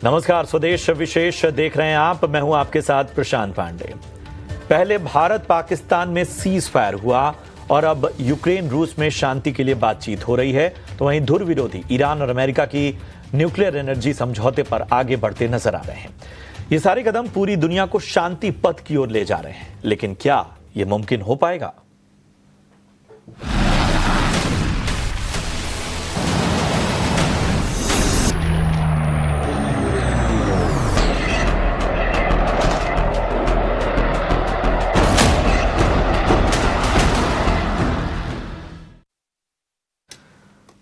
नमस्कार, स्वदेश विशेष देख रहे हैं आप। मैं हूं आपके साथ प्रशांत पांडे। पहले भारत पाकिस्तान में सीज फायर हुआ और अब यूक्रेन रूस में शांति के लिए बातचीत हो रही है, तो वहीं धुर विरोधी ईरान और अमेरिका की न्यूक्लियर एनर्जी समझौते पर आगे बढ़ते नजर आ रहे हैं। ये सारे कदम पूरी दुनिया को शांति पथ की ओर ले जा रहे हैं, लेकिन क्या ये मुमकिन हो पाएगा?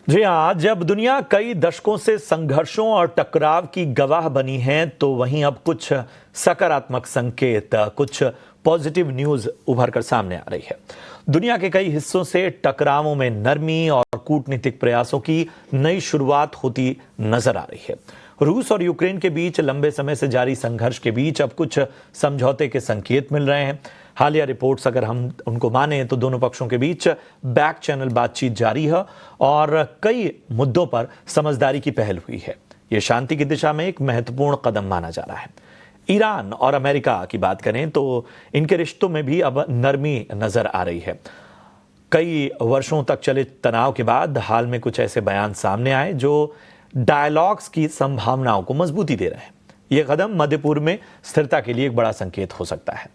जी हाँ, जब दुनिया कई दशकों से संघर्षों और टकराव की गवाह बनी है, तो वहीं अब कुछ सकारात्मक संकेत, कुछ पॉजिटिव न्यूज उभर कर सामने आ रही है। दुनिया के कई हिस्सों से टकरावों में नरमी और कूटनीतिक प्रयासों की नई शुरुआत होती नजर आ रही है। रूस और यूक्रेन के बीच लंबे समय से जारी संघर्ष के बीच अब कुछ समझौते के संकेत मिल रहे हैं। हालिया रिपोर्ट्स अगर हम उनको माने तो दोनों पक्षों के बीच बैक चैनल बातचीत जारी है और कई मुद्दों पर समझदारी की पहल हुई है। यह शांति की दिशा में एक महत्वपूर्ण कदम माना जा रहा है। ईरान और अमेरिका की बात करें तो इनके रिश्तों में भी अब नरमी नजर आ रही है। कई वर्षों तक चले तनाव के बाद हाल में कुछ ऐसे बयान सामने आए जो डायलॉग्स की संभावनाओं को मजबूती दे रहे हैं। यह कदम मध्य पूर्व में स्थिरता के लिए एक बड़ा संकेत हो सकता है।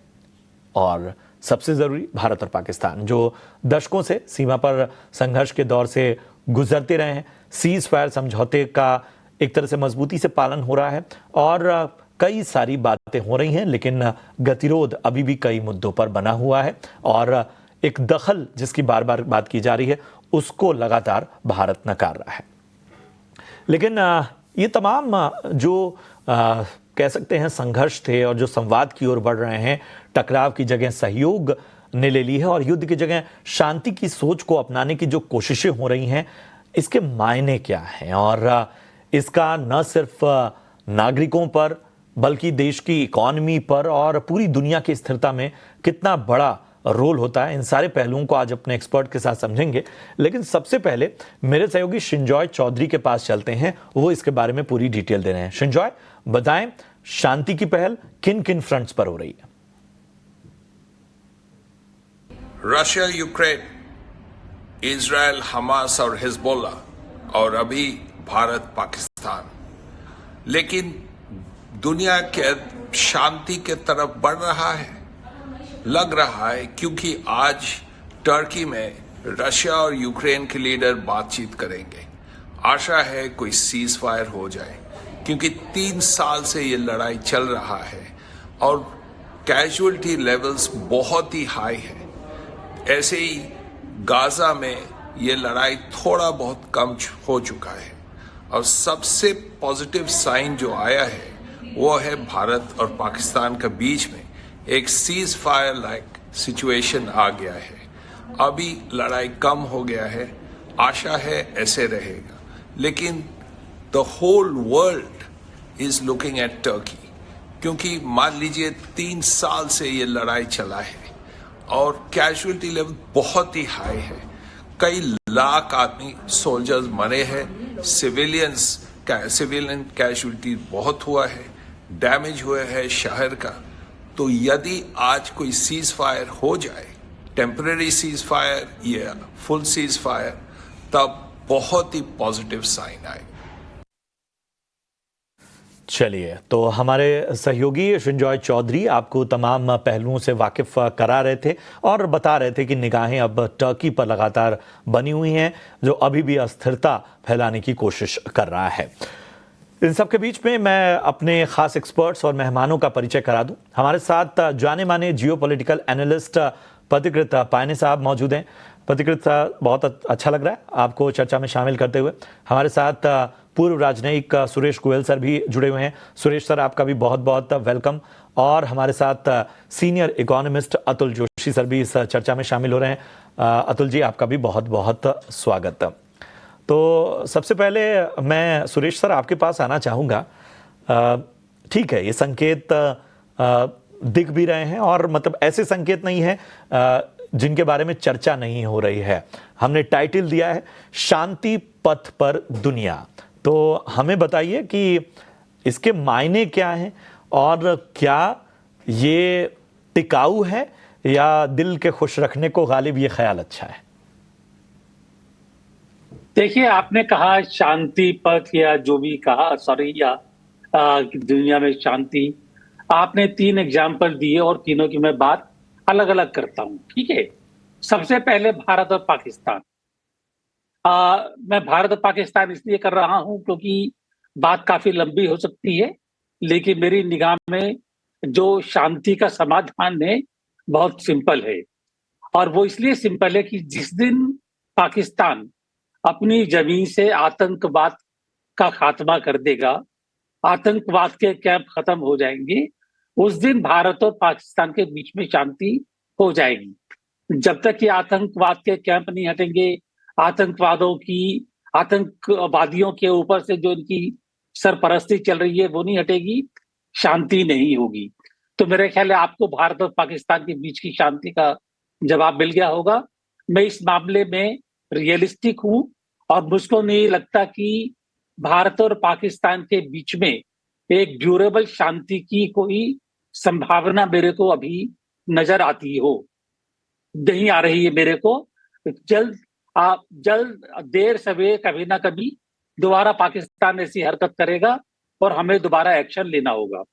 और सबसे जरूरी, भारत और पाकिस्तान जो दशकों से सीमा पर संघर्ष के दौर से गुजरते रहे हैं, सीज फायर समझौते का एक तरह से मजबूती से पालन हो रहा है और कई सारी बातें हो रही हैं, लेकिन गतिरोध अभी भी कई मुद्दों पर बना हुआ है और एक दखल जिसकी बार बार बात की जा रही है उसको लगातार भारत नकार रहा है। लेकिन ये तमाम जो कह सकते हैं संघर्ष थे और जो संवाद की ओर बढ़ रहे हैं, टकराव की जगह सहयोग ने ले ली है और युद्ध की जगह शांति की सोच को अपनाने की जो कोशिशें हो रही हैं, इसके मायने क्या हैं और इसका न सिर्फ नागरिकों पर बल्कि देश की इकोनॉमी पर और पूरी दुनिया की स्थिरता में कितना बड़ा रोल होता है, इन सारे पहलुओं को आज अपने एक्सपर्ट के साथ समझेंगे। लेकिन सबसे पहले मेरे सहयोगी संजॉय चौधरी के पास चलते हैं, वो इसके बारे में पूरी डिटेल दे रहे हैं। संजॉय, बताएं शांति की पहल किन किन फ्रंट्स पर हो रही है? रशिया, यूक्रेन, इजराइल, हमास और हिजबुल्ला, और अभी भारत पाकिस्तान। लेकिन दुनिया के शांति के तरफ बढ़ रहा है, लग रहा है, क्योंकि आज टर्की में रशिया और यूक्रेन के लीडर बातचीत करेंगे। आशा है कोई सीज फायर हो जाए, क्योंकि 3 साल से ये लड़ाई चल रहा है और कैजुअलिटी लेवल्स बहुत ही हाई है। ऐसे ही गाजा में ये लड़ाई थोड़ा बहुत कम हो चुका है और सबसे पॉजिटिव साइन जो आया है वो है भारत और पाकिस्तान के बीच में एक सीज फायर लाइक सिचुएशन आ गया है। अभी लड़ाई कम हो गया है, आशा है ऐसे रहेगा। लेकिन the whole world is looking at Turkey, क्योंकि मान लीजिए 3 साल से ये लड़ाई चला है और कैजुअलिटी लेवल बहुत ही हाई है। कई लाख आदमी सोल्जर्स मरे हैं, सिविलियन कैजुअलिटी बहुत हुआ है, डैमेज हुआ है शहर का। तो यदि आज कोई सीज फायर हो जाए, टेम्पररी सीज फायर या फुल सीज फायर, तब बहुत ही पॉजिटिव साइन आए। चलिए, तो हमारे सहयोगी संजॉय चौधरी आपको तमाम पहलुओं से वाकिफ करा रहे थे और बता रहे थे कि निगाहें अब टर्की पर लगातार बनी हुई हैं, जो अभी भी अस्थिरता फैलाने की कोशिश कर रहा है। इन सब के बीच में मैं अपने खास एक्सपर्ट्स और मेहमानों का परिचय करा दूं। हमारे साथ जाने माने जियोपॉलिटिकल एनालिस्ट पथिकृत पायने साहब मौजूद हैं। पथिकृत साहब, बहुत अच्छा लग रहा है आपको चर्चा में शामिल करते हुए। हमारे साथ पूर्व राजनयिक सुरेश गोयल सर भी जुड़े हुए हैं। सुरेश सर, आपका भी बहुत बहुत वेलकम। और हमारे साथ senior economist Atul Joshi sir भी इस चर्चा में शामिल हो रहे हैं। अतुल जी, आपका भी बहुत बहुत स्वागत। तो सबसे पहले मैं सुरेश सर आपके पास आना चाहूँगा। ठीक है, ये संकेत दिख भी रहे हैं और मतलब ऐसे संकेत नहीं है जिनके बारे में चर्चा नहीं हो रही है। हमने टाइटल दिया है शांति पथ पर दुनिया। तो हमें बताइए कि इसके मायने क्या हैं और क्या ये टिकाऊ है या दिल के खुश रखने को गालिब ये ख्याल अच्छा है? देखिए, आपने कहा शांति पथ या जो भी कहा, सॉरी, या दुनिया में शांति। आपने 3 एग्जाम्पल दिए और तीनों की मैं बात अलग-अलग करता हूँ, ठीक है? सबसे पहले भारत और पाकिस्तान। मैं भारत और पाकिस्तान इसलिए कर रहा हूँ क्योंकि बात काफ़ी लंबी हो सकती है, लेकिन मेरी निगाह में जो शांति का समाधान है, बहुत सिंपल है। और वो इसलिए सिंपल है कि जिस दिन पाकिस्तान अपनी ज़मीन से आतंकवाद का खात्मा कर देगा, आतंकवाद के कैंप खत्म हो जाएंगे, उस दिन भारत और पाकिस्तान के बीच में शांति हो जाएगी। जब तक ये आतंकवाद के कैंप नहीं हटेंगे, आतंकवादियों के ऊपर से जो इनकी सरपरस्ती चल रही है वो नहीं हटेगी, शांति नहीं होगी। तो मेरे ख्याल है आपको भारत और पाकिस्तान के बीच की शांति का जवाब मिल गया होगा। मैं इस मामले में रियलिस्टिक हूँ और मुझको नहीं लगता कि भारत और पाकिस्तान के बीच में एक ड्यूरेबल शांति की कोई संभावना मेरे को अभी नजर आती हो, नहीं आ रही है मेरे को। जल्द देर सवेर कभी ना कभी दोबारा पाकिस्तान ऐसी हरकत करेगा और हमें दोबारा एक्शन लेना होगा।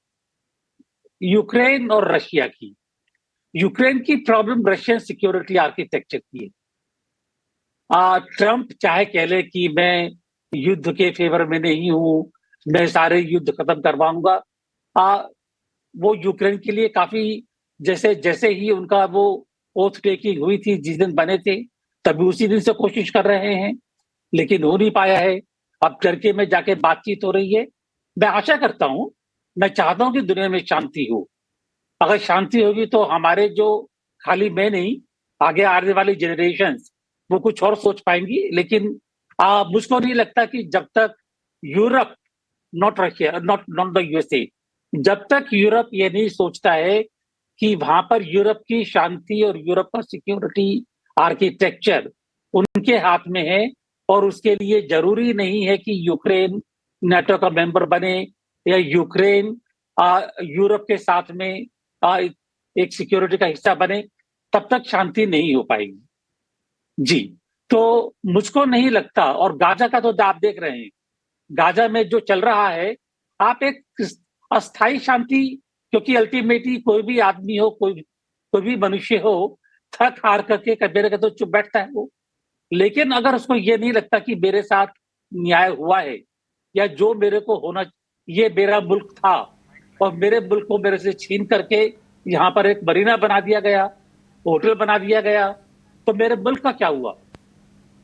यूक्रेन और रशिया की प्रॉब्लम रशियन सिक्योरिटी आर्किटेक्चर की है। ट्रंप चाहे कह ले कि मैं युद्ध के फेवर में नहीं हूं, मैं सारे युद्ध खत्म करवाऊंगा, वो यूक्रेन के लिए काफी, जैसे ही उनका वो ओथ टेकिंग हुई थी, जिस दिन बने थे तभी उसी दिन से कोशिश कर रहे हैं, लेकिन हो नहीं पाया है। अब टर्की में जाके बातचीत हो रही है। मैं आशा करता हूं, मैं चाहता हूं कि दुनिया में शांति हो। अगर शांति होगी तो हमारे जो, खाली मैं नहीं, आगे आने वाली जनरेशंस वो कुछ और सोच पाएंगी। लेकिन मुझको नहीं लगता कि जब तक Europe, not Russia, not the USA, जब तक यूरोप ये नहीं सोचता है कि वहां पर यूरोप की शांति और यूरोप का सिक्योरिटी आर्किटेक्चर उनके हाथ में है, और उसके लिए जरूरी नहीं है कि यूक्रेन नाटो का मेंबर बने या यूक्रेन यूरोप के साथ में एक सिक्योरिटी का हिस्सा बने, तब तक शांति नहीं हो पाएगी। जी, तो मुझको नहीं लगता। और गाजा का तो आप देख रहे हैं, गाजा में जो चल रहा है, आप एक अस्थाई शांति, क्योंकि अल्टीमेटली कोई भी आदमी हो, कोई भी मनुष्य हो, थक हार करके कभी तो चुप बैठता है वो। लेकिन अगर उसको ये नहीं लगता कि मेरे साथ न्याय हुआ है, या जो मेरे को होना, ये मेरा मुल्क था और मेरे मुल्क को मेरे से छीन करके यहाँ पर एक मरीना बना दिया गया, होटल बना दिया गया, तो मेरे मुल्क का क्या हुआ?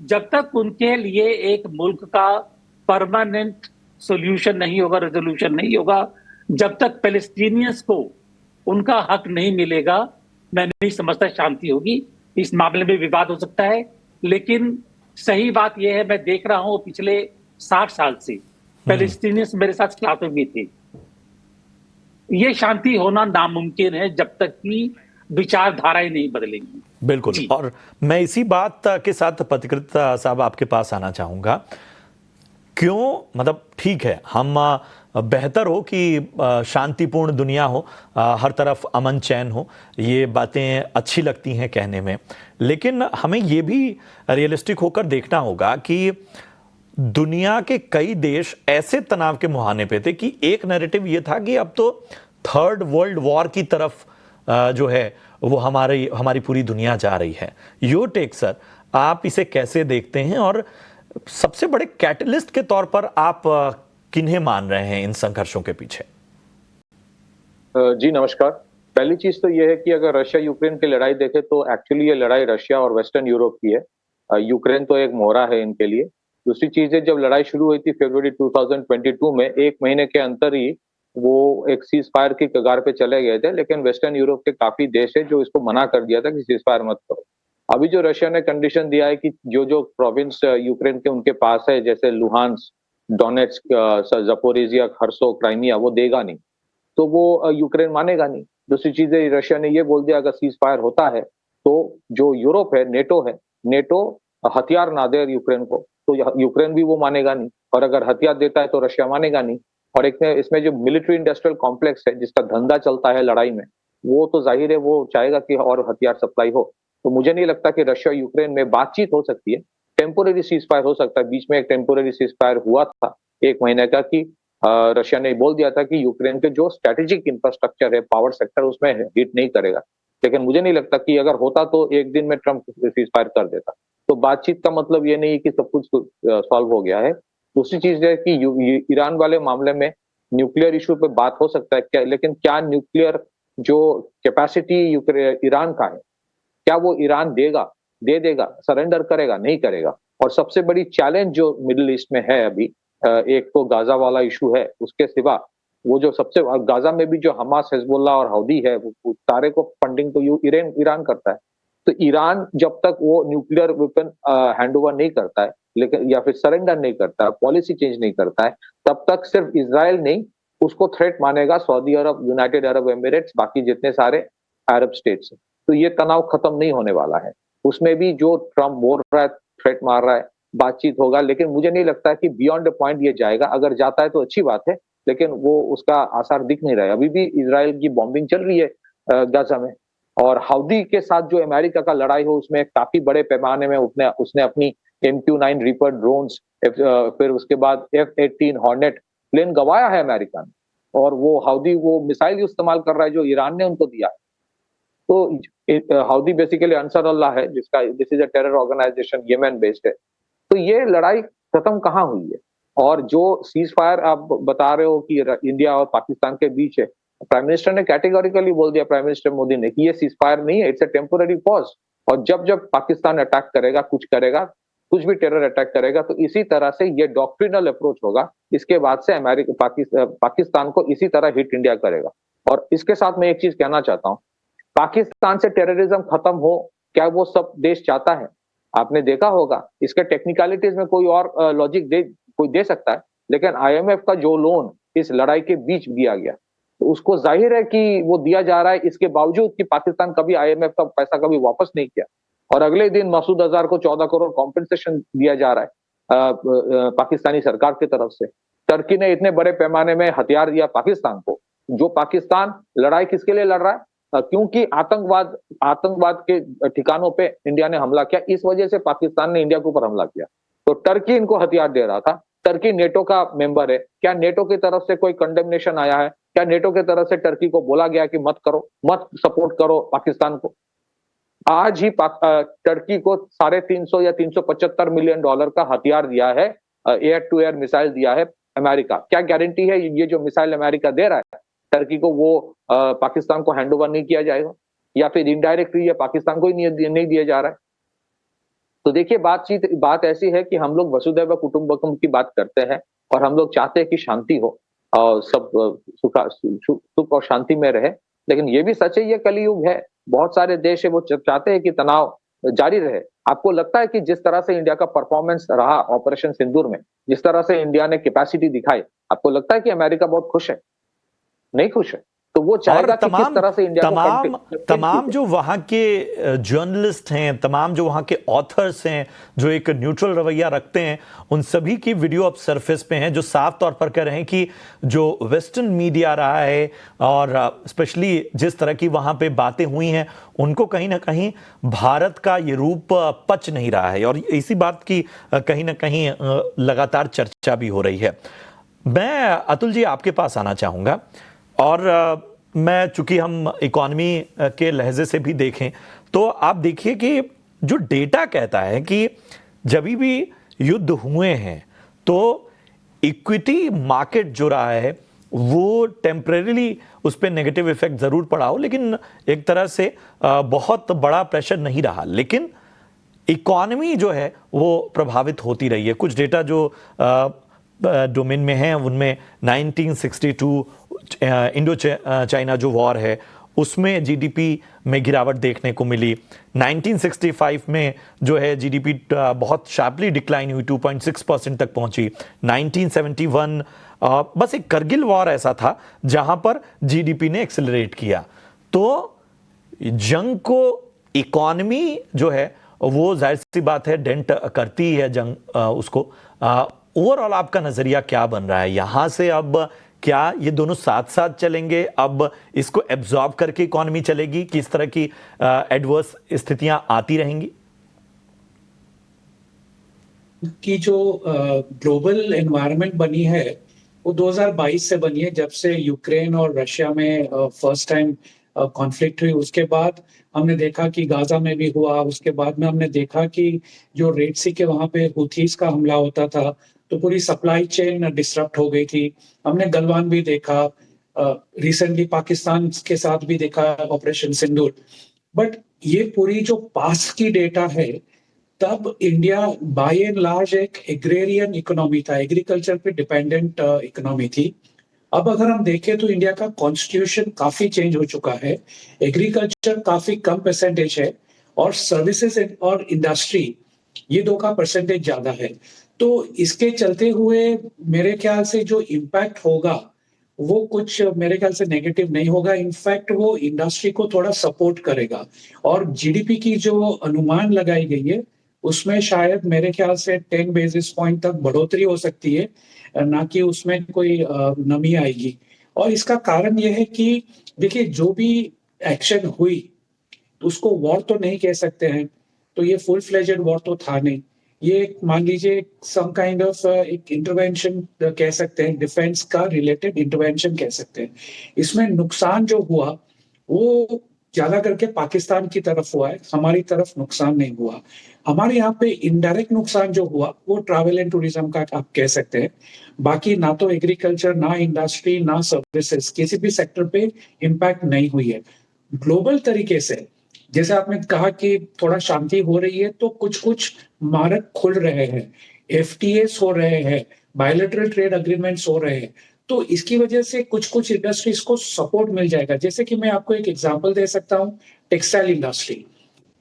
जब तक उनके लिए एक मुल्क का परमानेंट सॉल्यूशन नहीं होगा, रेजोल्यूशन नहीं होगा, जब तक पैलेस्टीनियंस को उनका हक नहीं मिलेगा, मैं नहीं समझता शांति होगी। इस मामले में विवाद हो सकता है, लेकिन सही बात यह है, मैं देख रहा हूं पिछले 60 साल से पैलेस्टीनियंस मेरे साथ क्लास में भी थे। ये शांति होना नामुमकिन है जब तक कि विचारधाराएं नहीं बदलेंगी। बिल्कुल, और मैं इसी बात के साथ पत्रकृत साहब आपके पास आना चाहूंगा। क्यों, मतलब ठीक है, हम बेहतर हो कि शांतिपूर्ण दुनिया हो, हर तरफ अमन चैन हो, ये बातें अच्छी लगती हैं कहने में, लेकिन हमें ये भी रियलिस्टिक होकर देखना होगा कि दुनिया के कई देश ऐसे तनाव के मुहाने पे थे कि एक नैरेटिव ये था कि अब तो थर्ड वर्ल्ड वॉर की तरफ जो है वो हमारी पूरी दुनिया जा रही है। योर टेक सर, आप इसे कैसे देखते हैं और सबसे बड़े कैटलिस्ट के तौर पर आप किन्हें मान रहे हैं इन संघर्षों के पीछे? जी नमस्कार। पहली चीज तो यह है कि अगर रशिया यूक्रेन की लड़ाई देखें तो एक्चुअली ये लड़ाई रशिया और वेस्टर्न यूरोप की है। यूक्रेन तो एक मोहरा है इनके लिए। दूसरी चीज है, जब लड़ाई शुरू हुई थी फरवरी 2022 में, 1 महीने के अंतर ही वो एक सीज फायर की कगार पे चले गए थे, लेकिन वेस्टर्न यूरोप के काफी देश है जो इसको मना कर दिया था कि सीज फायर मत करो। अभी जो रशिया ने कंडीशन दिया है कि जो प्रोविंस यूक्रेन के उनके पास है, जैसे लुहांस, डोनेट्स्क, ज़पोरिजिया, खरसो, क्राइमिया, वो देगा नहीं, तो वो यूक्रेन मानेगा नहीं। दूसरी चीज है, रशिया ने ये बोल दिया अगर सीज फायर होता है तो जो यूरोप है, नेटो हथियार ना दे यूक्रेन को, तो यूक्रेन भी वो मानेगा नहीं, और अगर हथियार देता है तो रशिया मानेगा नहीं। और एक में इसमें जो मिलिट्री इंडस्ट्रियल कॉम्प्लेक्स है जिसका धंधा चलता है लड़ाई में, वो तो जाहिर है वो चाहेगा कि और हथियार सप्लाई हो। तो मुझे नहीं लगता कि रशिया यूक्रेन में बातचीत हो सकती है, टेम्पोररी सीज फायर हो सकता है। बीच में एक टेम्पोररी सीज फायर हुआ था 1 महीने का कि रशिया ने बोल दिया था कि यूक्रेन के जो स्ट्रेटेजिक इंफ्रास्ट्रक्चर है, पावर सेक्टर, उसमें हिट नहीं करेगा। लेकिन मुझे नहीं लगता कि अगर होता तो एक दिन में ट्रंप सीज फायर कर देता। तो बातचीत का मतलब ये नहीं कि सब कुछ सॉल्व हो गया है। दूसरी चीज है कि ईरान वाले मामले में न्यूक्लियर इशू पे बात हो सकता है क्या, लेकिन क्या न्यूक्लियर जो कैपेसिटी ईरान का है, क्या वो ईरान दे देगा, सरेंडर करेगा, नहीं करेगा? और सबसे बड़ी चैलेंज जो मिडिल ईस्ट में है अभी, एक तो गाजा वाला इशू है, उसके सिवा वो जो सबसे गाजा में भी जो हमास, हिजबुल्लाह और हौदी है, वो सारे को फंडिंग तो ईरान करता है। तो ईरान जब तक वो न्यूक्लियर वेपन हैंड ओवर नहीं करता है, लेकिन या फिर सरेंडर नहीं करता है, पॉलिसी चेंज नहीं करता है, तब तक सिर्फ इजराइल नहीं, उसको थ्रेट मानेगा सऊदी अरब, यूनाइटेड अरब एमिरेट्स, बाकी जितने सारे अरब स्टेट्स। तो ये तनाव खत्म नहीं होने वाला है। उसमें भी जो ट्रम्प बोल रहा है, थ्रेट मार रहा है, बातचीत होगा, लेकिन मुझे नहीं लगता कि बियॉन्ड द पॉइंट ये जाएगा। अगर जाता है तो अच्छी बात है, लेकिन वो उसका आसार दिख नहीं रहा है। अभी भी इजराइल की बॉम्बिंग चल रही है गाजा में, और हौदी के साथ जो अमेरिका का लड़ाई हो, उसमें काफी बड़े पैमाने में उसने अपनी MQ-9 रीपर ड्रोन्स, फिर उसके बाद F-18 हॉर्नेट प्लेन गवाया है अमेरिका ने, और वो हौदी वो मिसाइल इस्तेमाल कर रहा है जो ईरान ने उनको दिया है। तो हौदी बेसिकली अंसर अल्लाह है, जिसका this is a terror organization, Yemen based है। तो ये लड़ाई खत्म कहाँ हुई है? और जो सीज फायर आप बता रहे हो कि इंडिया और पाकिस्तान के बीच है, प्राइम मिनिस्टर ने कैटेगोरिकली बोल दिया, प्राइम मिनिस्टर मोदी ने, कि ये सीज फायर नहीं है, इट्स अ टेम्पोररी पॉज। और जब जब पाकिस्तान अटैक करेगा, कुछ भी टेरर अटैक करेगा, तो इसी तरह से ये डॉक्ट्रिनल अप्रोच होगा। इसके बाद से पाकिस्तान को इसी तरह हिट इंडिया करेगा। और इसके साथ मैं एक चीज कहना चाहता हूँ, पाकिस्तान से टेररिज्म खत्म हो, क्या वो सब देश चाहता है? आपने देखा होगा, इसके टेक्निकलिटीज में कोई और लॉजिक कोई दे सकता है, लेकिन IMF का जो लोन इस लड़ाई के बीच दिया गया, तो उसको जाहिर है कि वो दिया जा रहा है, इसके बावजूद कि पाकिस्तान कभी IMF का पैसा कभी वापस नहीं किया। और अगले दिन मसूद अजहर को 14 करोड़ कॉम्पेंसेशन दिया जा रहा है पाकिस्तानी सरकार की तरफ से। टर्की ने इतने बड़े पैमाने में हथियार दिया पाकिस्तान को, जो पाकिस्तान लड़ाई किसके लिए लड़ रहा है? क्योंकि आतंकवाद के ठिकानों पे इंडिया ने हमला किया, इस वजह से पाकिस्तान ने इंडिया के ऊपर हमला किया। तो टर्की इनको हथियार दे रहा था। टर्की नेटो का मेंबर है, क्या नेटो की तरफ से कोई कंडेमनेशन आया है? क्या नेटो की तरफ से टर्की को बोला गया कि मत सपोर्ट करो पाकिस्तान को? आज ही टर्की को 350 या $375 मिलियन का हथियार दिया है, एयर टू एयर मिसाइल दिया है अमेरिका। क्या गारंटी है ये जो मिसाइल अमेरिका दे रहा है टर्की को, वो पाकिस्तान को हैंड ओवर नहीं किया जाएगा, या फिर इनडायरेक्टली ये पाकिस्तान को ही नहीं दिया जा रहा है? तो देखिए, बात ऐसी है कि हम लोग वसुधैव कुटुंबकम की बात करते हैं, और हम लोग चाहते हैं कि शांति हो और सब सुख और शांति में रहे। लेकिन ये भी सच है, ये कलयुग है। बहुत सारे देश है वो चाहते हैं कि तनाव जारी रहे। आपको लगता है कि जिस तरह से इंडिया का परफॉर्मेंस रहा ऑपरेशन सिंदूर में, जिस तरह से इंडिया ने कैपेसिटी दिखाई, आपको लगता है कि अमेरिका बहुत खुश है? नहीं खुश है। तो वो चाहेगा कि किस तरह से इंडिया तमाम जो वहां के जर्नलिस्ट हैं, तमाम जो वहां के ऑथर्स हैं, जो एक न्यूट्रल रवैया रखते हैं, उन सभी की वीडियो अब सरफेस पे हैं, जो साफ तौर पर कह रहे हैं कि जो वेस्टर्न मीडिया रहा है, और स्पेशली जिस तरह की वहां पे बातें हुई हैं, उनको कहीं ना कहीं भारत का ये रूप पच नहीं रहा है। और इसी बात की कहीं ना कहीं लगातार चर्चा भी हो रही है। मैं अतुल जी आपके पास आना चाहूंगा, और मैं चूंकि हम इकोनॉमी के लहजे से भी देखें, तो आप देखिए कि जो डेटा कहता है कि जब भी युद्ध हुए हैं तो इक्विटी मार्केट जो रहा है वो टेम्परेरीली उस पर नेगेटिव इफेक्ट जरूर पड़ा हो, लेकिन एक तरह से बहुत बड़ा प्रेशर नहीं रहा। लेकिन इकोनॉमी जो है वो प्रभावित होती रही है। कुछ डेटा जो डोमेन में है उनमें 1962 इंडो चाइना जो वॉर है उसमें जीडीपी में गिरावट देखने को मिली। 1965 में जो है जीडीपी बहुत शार्पली डिक्लाइन हुई, 2.6% तक पहुंची। 1971 बस एक करगिल वॉर ऐसा था जहां पर जीडीपी ने एक्सेलरेट किया। तो जंग को इकोनॉमी जो है वो जाहिर सी बात है डेंट करती है जंग उसको। ओवरऑल आपका नजरिया क्या बन रहा है? यहां से अब क्या ये दोनों साथ साथ चलेंगे? अब इसको एब्जॉर्ब करके इकोनॉमी चलेगी, किस तरह की एडवर्स स्थितियां आती रहेंगी? की जो ग्लोबल एनवायरनमेंट बनी है वो 2022 से बनी है, जब से यूक्रेन और रशिया में फर्स्ट टाइम कॉन्फ्लिक्ट हुई। उसके बाद हमने देखा कि गाजा में भी हुआ, उसके बाद में हमने देखा कि जो रेड सी के वहां पे हुथीस का हमला होता था तो पूरी सप्लाई चेन डिसरप्ट हो गई थी। हमने गलवान भी देखा, रिसेंटली पाकिस्तान के साथ भी देखा ऑपरेशन सिंदूर। बट ये पूरी जो पास की डेटा है, तब इंडिया बाय एंड लार्ज एक एग्रेरियन इकोनॉमी था, एग्रीकल्चर पे डिपेंडेंट इकोनॉमी थी। अब अगर हम देखें तो इंडिया का कॉन्स्टिट्यूशन काफी चेंज हो चुका है, एग्रीकल्चर काफी कम परसेंटेज है और सर्विसेज और इंडस्ट्री ये दो का परसेंटेज ज्यादा है। तो इसके चलते हुए मेरे ख्याल से जो इम्पैक्ट होगा वो कुछ मेरे ख्याल से नेगेटिव नहीं होगा, इनफैक्ट वो इंडस्ट्री को थोड़ा सपोर्ट करेगा। और जीडीपी की जो अनुमान लगाई गई है उसमें शायद मेरे ख्याल से 10 बेसिस पॉइंट तक बढ़ोतरी हो सकती है, ना कि उसमें कोई नमी आएगी। और इसका कारण यह है कि देखिए जो भी एक्शन हुई उसको वॉर तो नहीं कह सकते हैं, तो ये फुल फ्लेजेड वॉर तो था नहीं, ये मान लीजिए सम काइंड ऑफ एक इंटरवेंशन कह सकते हैं, डिफेंस का रिलेटेड इंटरवेंशन कह सकते हैं। इसमें नुकसान जो हुआ वो ज्यादा करके पाकिस्तान की तरफ हुआ है, हमारी तरफ नुकसान नहीं हुआ। हमारे यहाँ पे इनडायरेक्ट नुकसान जो हुआ वो ट्रैवल एंड टूरिज्म का आप कह सकते हैं। बाकी ना तो एग्रीकल्चर, ना इंडस्ट्री, ना सर्विसेज, किसी भी सेक्टर पे इम्पैक्ट नहीं हुई है। ग्लोबल तरीके से जैसे आपने कहा कि थोड़ा शांति हो रही है, तो कुछ कुछ मार्ग खुल रहे हैं, एफटीएस हो रहे हैं, बायलैटरल ट्रेड अग्रीमेंट्स हो रहे हैं, तो इसकी वजह से कुछ कुछ इंडस्ट्रीज को सपोर्ट मिल जाएगा। जैसे कि मैं आपको एक एग्जांपल दे सकता हूं, टेक्सटाइल इंडस्ट्री।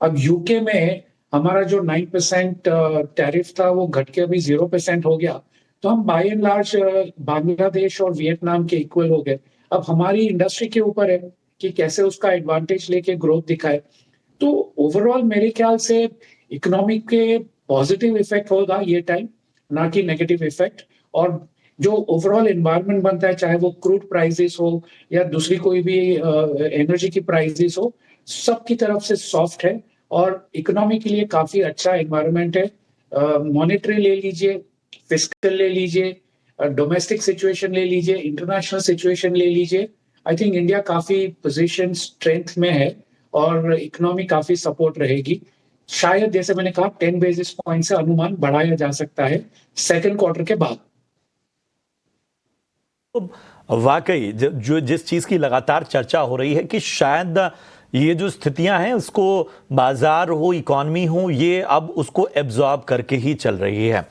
अब यूके में हमारा जो 9% टैरिफ था वो घट के अभी 0% हो गया, तो हम बाय एंड लार्ज बांग्लादेश और वियतनाम के इक्वल हो गए। अब हमारी इंडस्ट्री के ऊपर है कि कैसे उसका एडवांटेज लेके ग्रोथ दिखाए। तो ओवरऑल मेरे ख्याल से इकोनॉमी के पॉजिटिव इफेक्ट होगा ये टाइम, ना कि नेगेटिव इफेक्ट। और जो ओवरऑल एनवायरनमेंट बनता है, चाहे वो क्रूड प्राइसेस हो या दूसरी कोई भी एनर्जी की प्राइसेस हो, सबकी तरफ से सॉफ्ट है और इकोनॉमी के लिए काफी अच्छा एनवायरनमेंट है। मॉनेटरी ले लीजिए, फिस्कल ले लीजिए, डोमेस्टिक सिचुएशन ले लीजिए, इंटरनेशनल सिचुएशन ले लीजिए, आई थिंक इंडिया काफी पोजीशन स्ट्रेंथ में है और इकोनॉमी काफी सपोर्ट रहेगी। शायद जैसे मैंने कहा 10 बेसिस पॉइंट से अनुमान बढ़ाया जा सकता है सेकंड क्वार्टर के बाद। तो वाकई जो जिस चीज की लगातार चर्चा हो रही है कि शायद ये जो स्थितियां हैं उसको बाजार हो, इकोनॉमी हो, ये अब उसको एब्जॉर्ब करके ही चल रही है।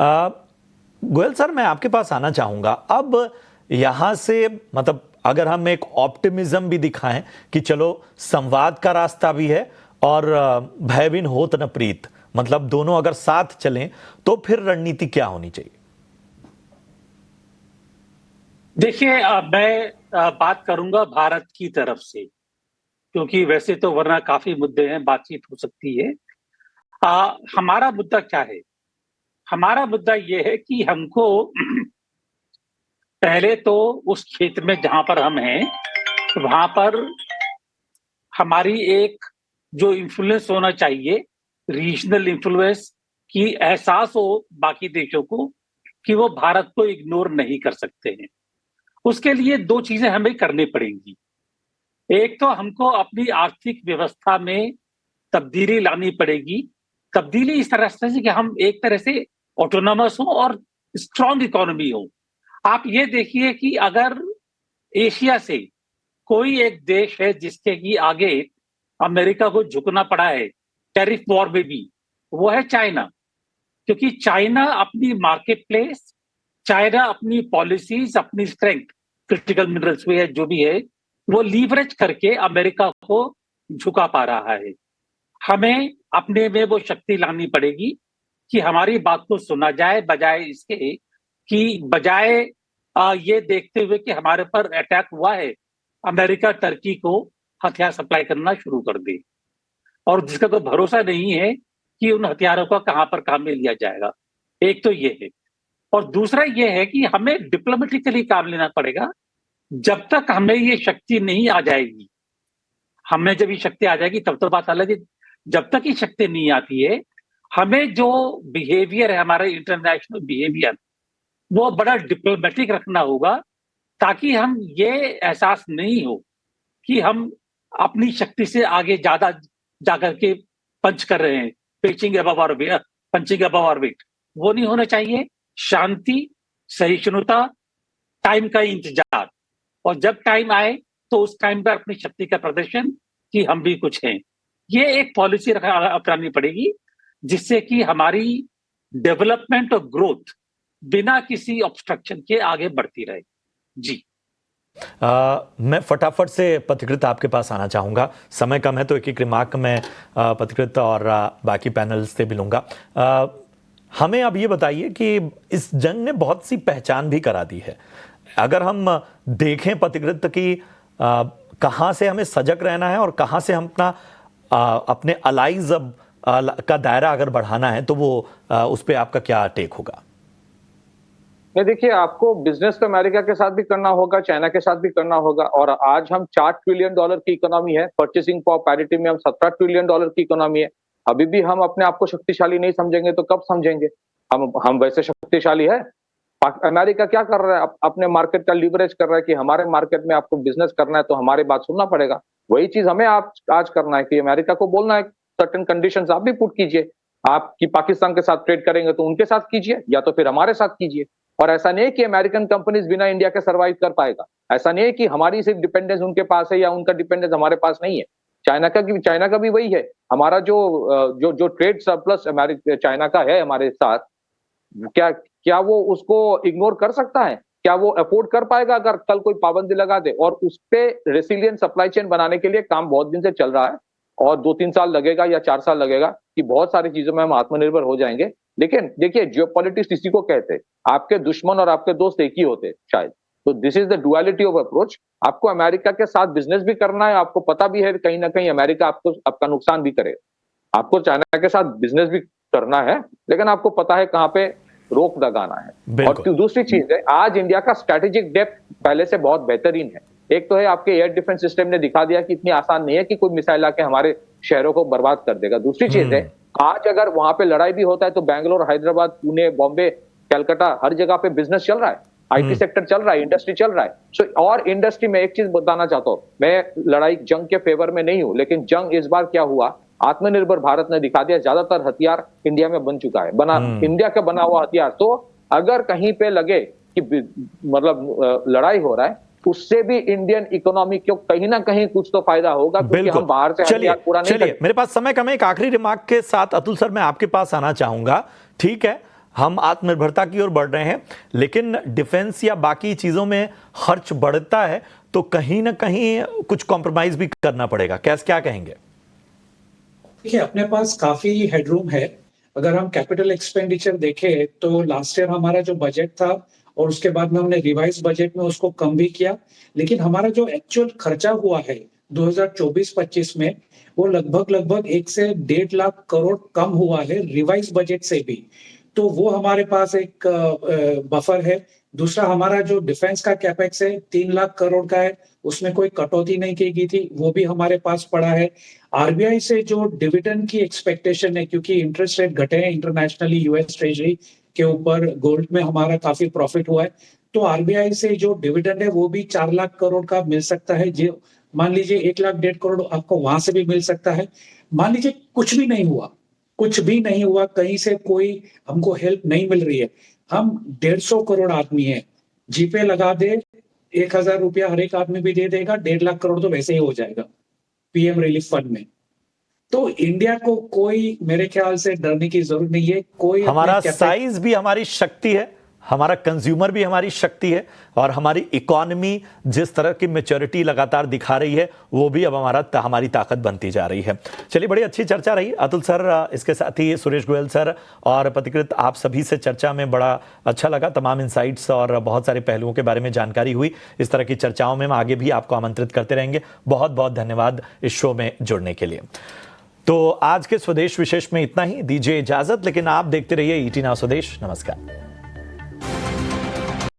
गोयल सर, मैं आपके पास आना चाहूंगा। अब यहां से मतलब अगर हम एक ऑप्टिमिज्म भी दिखाएं कि चलो संवाद का रास्ता भी है और भय बिन होत न प्रीत, मतलब दोनों अगर साथ चलें तो फिर रणनीति क्या होनी चाहिए? देखिए, मैं बात करूंगा भारत की तरफ से, क्योंकि वैसे तो वरना काफी मुद्दे हैं, बातचीत हो सकती है। हमारा मुद्दा क्या है? हमारा मुद्दा यह है कि हमको पहले तो उस क्षेत्र में जहां पर हम हैं वहां पर हमारी एक जो इन्फ्लुएंस होना चाहिए, रीजनल इन्फ्लुएंस की एहसास हो बाकी देशों को कि वो भारत को इग्नोर नहीं कर सकते हैं। उसके लिए दो चीजें हमें करनी पड़ेंगी। एक तो हमको अपनी आर्थिक व्यवस्था में तब्दीली लानी पड़ेगी। तब्दीली इस तरह से कि हम एक तरह से ऑटोनोमस हो और स्ट्रॉन्ग इकोनॉमी हो। आप ये देखिए कि अगर एशिया से कोई एक देश है जिसके की आगे अमेरिका को झुकना पड़ा है टैरिफ वॉर में भी, वो है चाइना। क्योंकि चाइना अपनी मार्केट प्लेस, चाइना अपनी पॉलिसीज, अपनी स्ट्रेंथ क्रिटिकल मिनरल्स में है जो भी है, वो लीवरेज करके अमेरिका को झुका पा रहा है। हमें अपने में वो शक्ति लानी पड़ेगी कि हमारी बात को सुना जाए, बजाय इसके कि बजाय ये देखते हुए कि हमारे पर अटैक हुआ है, अमेरिका टर्की को हथियार सप्लाई करना शुरू कर दे, और जिसका तो भरोसा नहीं है कि उन हथियारों का कहां पर काम में लिया जाएगा। एक तो ये है। और दूसरा ये है कि हमें डिप्लोमेटिकली काम लेना पड़ेगा। जब तक हमें ये शक्ति नहीं आ जाएगी, हमें जब ये शक्ति आ जाएगी तब तो बात अलग है। जब तक ये शक्ति नहीं आती है, हमें जो बिहेवियर है, हमारा इंटरनेशनल बिहेवियर, वो बड़ा डिप्लोमेटिक रखना होगा, ताकि हम ये एहसास नहीं हो कि हम अपनी शक्ति से आगे ज्यादा जाकर के पंच कर रहे हैं, पंचिंग अबव आवर वेट। वो नहीं होना चाहिए। शांति, सहिष्णुता, टाइम का इंतजार, और जब टाइम आए तो उस टाइम पर अपनी शक्ति का प्रदर्शन कि हम भी कुछ हैं। ये एक पॉलिसी अपनानी पड़ेगी जिससे कि हमारी डेवलपमेंट और ग्रोथ बिना किसी ऑब्स्ट्रक्शन के आगे बढ़ती रहे। जी मैं फटाफट से पथिकृत आपके पास आना चाहूँगा, समय कम है तो एक रिमार्क मैं पथिकृत और बाकी पैनल से भी लूँगा। हमें अब ये बताइए कि इस जंग ने बहुत सी पहचान भी करा दी है। अगर हम देखें पथिकृत कि कहाँ से हमें सजग रहना है और कहाँ से हम अपने अलाइज का दायरा अगर बढ़ाना है, तो वो उस पर आपका क्या टेक होगा? नहीं, देखिए, आपको बिजनेस तो अमेरिका के साथ भी करना होगा, चाइना के साथ भी करना होगा। और आज हम $4 ट्रिलियन की इकोनॉमी है, परचेसिंग पावर पैरिटी में हम $17 ट्रिलियन की इकोनॉमी है। अभी भी हम अपने आप को शक्तिशाली नहीं समझेंगे तो कब समझेंगे? हम वैसे शक्तिशाली है। अमेरिका क्या कर रहा है? अपने मार्केट का लीवरेज कर रहा है कि हमारे मार्केट में आपको बिजनेस करना है तो हमारी बात सुनना पड़ेगा। वही चीज हमें आज करना है कि अमेरिका को बोलना है सर्टेन कंडीशंस आप भी पुट कीजिए। आप कि पाकिस्तान के साथ ट्रेड करेंगे तो उनके साथ कीजिए, या तो फिर हमारे साथ कीजिए। और ऐसा नहीं है कि अमेरिकन कंपनीज बिना इंडिया के सर्वाइव कर पाएगा। ऐसा नहीं है कि हमारी सिर्फ डिपेंडेंस उनके पास है या उनका डिपेंडेंस हमारे पास नहीं है। चाइना का भी वही है। हमारा जो ट्रेड सरप्लस चाइना का है हमारे साथ, क्या वो उसको इग्नोर कर सकता है? क्या वो अफोर्ड कर पाएगा अगर कल कोई पाबंदी लगा दे? और उस पे रेसिलियंट सप्लाई चेन बनाने के लिए काम बहुत दिन से चल रहा है, और 2-3 साल लगेगा या 4 साल लगेगा कि बहुत सारी चीजों में हम आत्मनिर्भर हो जाएंगे। लेकिन देखिए, जियोपॉलिटिक्स इसी को कहते हैं, आपके दुश्मन और आपके दोस्त एक ही होते शायद। तो this is the duality of approach. आपको अमेरिका के साथ बिजनेस भी करना है, आपको पता भी है कहीं ना कहीं अमेरिका आपका नुकसान भी करेगा। आपको चाइना के साथ बिजनेस भी करना है, लेकिन आपको पता है कहां पे रोक लगाना है। और दूसरी चीज है, आज इंडिया का स्ट्रेटेजिक डेप्थ पहले से बहुत बेहतरीन है। एक तो है, आपके एयर डिफेंस सिस्टम ने दिखा दिया कि इतनी आसान नहीं है कि कोई मिसाइल आके हमारे शहरों को बर्बाद कर देगा। दूसरी चीज है, आज अगर वहां पे लड़ाई भी होता है तो बैंगलोर, हैदराबाद, पुणे, बॉम्बे, कलकत्ता, हर जगह पे बिजनेस चल रहा है, आईटी सेक्टर चल रहा है, इंडस्ट्री चल रहा है। और इंडस्ट्री में एक चीज बताना चाहता हूं, मैं लड़ाई जंग के फेवर में नहीं हूं, लेकिन जंग इस बार क्या हुआ, आत्मनिर्भर भारत ने दिखा दिया। ज्यादातर हथियार इंडिया में बन चुका है, इंडिया का बना हुआ हथियार। तो अगर कहीं पे लगे कि मतलब लड़ाई हो रहा है, उससे भी इंडियन इकोनॉमी को कहीं ना कहीं कुछ तो फायदा होगा, क्योंकि हम बाहर से हथियार पूरा नहीं चलिए, मेरे पास समय कम है। एक आखिरी रिमार्क के साथ अतुल सर मैं आपके पास आना चाहूंगा। ठीक है, हम आत्मनिर्भरता की ओर बढ़ रहे हैं, लेकिन डिफेंस या बाकी चीजों में खर्च बढ़ता है तो कहीं ना कहीं कुछ कॉम्प्रोमाइज भी करना पड़ेगा। क्या कहेंगे? देखिए, अपने पास काफी हेडरूम है। अगर हम कैपिटल एक्सपेंडिचर देखें तो लास्ट ईयर हमारा जो बजट था और उसके बाद में हमने रिवाइज बजट में उसको कम भी किया, लेकिन हमारा जो एक्चुअल खर्चा हुआ है 2024-25 में, वो लगभग 1 से 1.5 लाख करोड़ कम हुआ है रिवाइज बजट से भी। तो वो हमारे पास एक बफर है। दूसरा, हमारा जो डिफेंस का कैपेक्स है 3 लाख करोड़ का है, उसमें कोई कटौती नहीं की गई थी, वो भी हमारे पास पड़ा है। आरबीआई से जो डिविडेंड की एक्सपेक्टेशन है, क्योंकि इंटरेस्ट रेट घटे हैं इंटरनेशनली, यूएस ट्रेजरी के ऊपर गोल्ड में हमारा काफी प्रॉफिट हुआ है, तो आरबीआई से जो डिविडेंड है वो भी 4 लाख करोड़ का मिल सकता है। जो मान लीजिए 1 लाख 1.5 करोड़ आपको वहां से भी मिल सकता है। मान लीजिए कुछ भी नहीं हुआ, कहीं से कोई हमको हेल्प नहीं मिल रही है, हम 150 करोड़ आदमी है, जीपे लगा दे, 1000 रुपया हर एक आदमी भी दे देगा, 1.5 लाख करोड़ तो वैसे ही हो जाएगा पीएम रिलीफ फंड में। तो इंडिया को कोई, मेरे ख्याल से डरने की जरूरत नहीं है। कोई हमारा साइज भी हमारी शक्ति है, हमारा कंज्यूमर भी हमारी शक्ति है, और हमारी इकोनॉमी जिस तरह की मैच्योरिटी लगातार दिखा रही है वो भी अब हमारी ताकत बनती जा रही है। चलिए, बड़ी अच्छी चर्चा रही अतुल सर, इसके साथ ही सुरेश गोयल सर और पथिकृत, आप सभी से चर्चा में बड़ा अच्छा लगा। तमाम इनसाइट्स और बहुत सारे पहलुओं के बारे में जानकारी हुई। इस तरह की चर्चाओं में हम आगे भी आपको आमंत्रित करते रहेंगे। बहुत बहुत धन्यवाद इस शो में जुड़ने के लिए। तो आज के स्वदेश विशेष में इतना ही, दीजिए इजाजत, लेकिन आप देखते रहिए ईटी नाउ स्वदेश। नमस्कार।